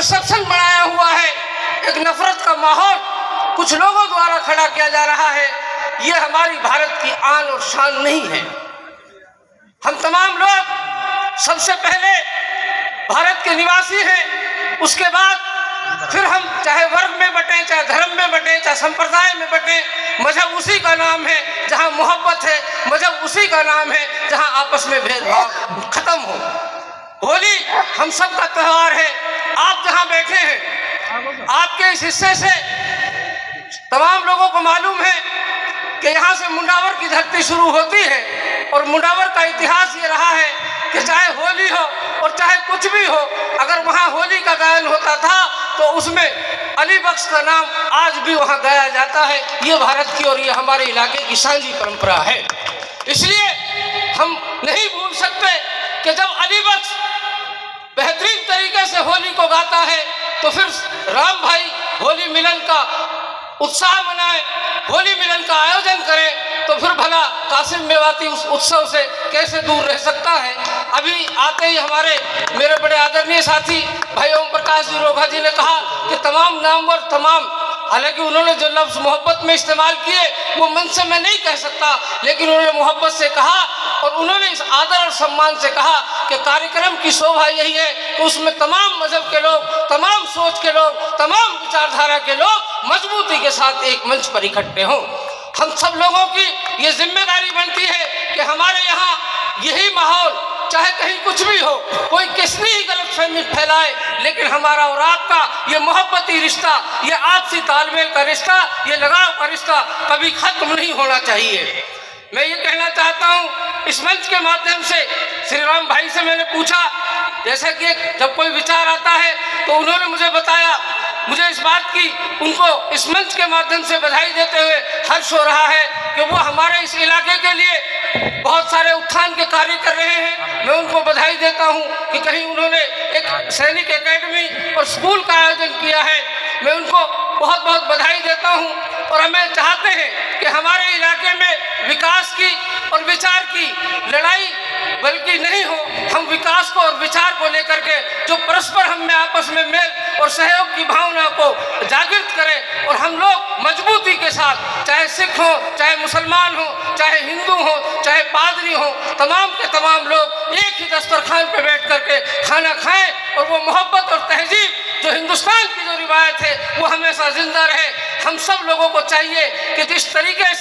Perception बनाया हुआ है, एक नफरत का माहौल कुछ लोगों द्वारा खड़ा किया जा रहा है, ये हमारी भारत की आन और शान नहीं है। हम तमाम लोग सबसे पहले भारत के निवासी हैं, उसके बाद फिर हम चाहे वर्ग में बटें, चाहे धर्म में बटें, चाहे संप्रदाय में बटें, मजहब उसी का नाम है जहां मोहब्बत है, मजहब उसी का नाम है जहां आपस में भेदभाव खत्म हो। होली हम सब का त्योहार है। आप जहां बैठे हैं, आपके इस हिस्से से तमाम लोगों को मालूम है कि यहाँ से मुंडावर की धरती शुरू होती है और मुंडावर का इतिहास ये रहा है कि चाहे होली हो और चाहे कुछ भी हो, अगर वहाँ होली का गायन होता था तो उसमें अली बख्श का नाम आज भी वहाँ गाया जाता है। ये भारत की और ये हमारे इलाके की सांझी परंपरा है। इसलिए हम नहीं भूल सकते कि जब अली बख्श बेहतरीन तरीके से होली को गाता है तो फिर राम भाई होली मिलन का उत्साह मनाए, होली मिलन का आयोजन करें, तो फिर भला कासिम मेवाती उस उत्सव से कैसे दूर रह सकता है। अभी आते ही हमारे मेरे बड़े आदरणीय साथी भाई ओम प्रकाश जी रोघा जी ने कहा कि तमाम नामवर तमाम, हालांकि उन्होंने जो लफ्ज़ मोहब्बत में इस्तेमाल किए वो मन से मैं नहीं कह सकता, लेकिन उन्होंने मोहब्बत से कहा और उन्होंने इस आदर और सम्मान से कहा कि कार्यक्रम की शोभा यही है कि उसमें तमाम मजहब के लोग, तमाम सोच के लोग, तमाम विचारधारा के लोग मजबूती के साथ एक मंच पर इकट्ठे हों। हम सब लोगों की ये जिम्मेदारी बनती है कि हमारे यहाँ यही माहौल, चाहे कहीं कुछ भी हो, कोई कितनी ही गलतफहमी फैलाए, लेकिन हमारा और आपका ये मोहब्बती रिश्ता, ये आपसी तालमेल का रिश्ता, ये लगाव का रिश्ता कभी खत्म नहीं होना चाहिए। मैं ये कहना चाहता हूँ इस मंच के माध्यम से, श्री राम भाई से मैंने पूछा, जैसा कि जब कोई विचार आता है तो उन्होंने मुझे बताया, मुझे इस बात की उनको इस मंच के माध्यम से बधाई देते हुए हर्ष हो रहा है कि वो हमारे इस इलाके के लिए बहुत सारे उत्थान के कार्य कर रहे हैं। मैं उनको बधाई देता हूं कि कहीं उन्होंने एक सैनिक एकेडमी और स्कूल का आयोजन किया है। मैं उनको बहुत बहुत बधाई देता हूं और हमें चाहते हैं कि हमारे इलाके में विकास की और विचार की लड़ाई बल्कि नहीं हो, हम विकास को और विचार को लेकर के जो परस्पर हम में आपस में मेल और सहयोग की भावना को जागृत करें और हम लोग मजबूती के साथ, चाहे सिख हो, चाहे मुसलमान हो, चाहे हिंदू हो, चाहे पादरी हो, तमाम के तमाम लोग एक ही दस्तरखान पर बैठ करके खाना खाएं और वो मोहब्बत और तहजीब जो हिंदुस्तान की जो रिवायत है वो हमेशा जिंदा रहे। हम सब लोगों को चाहिए कि जिस तरीके से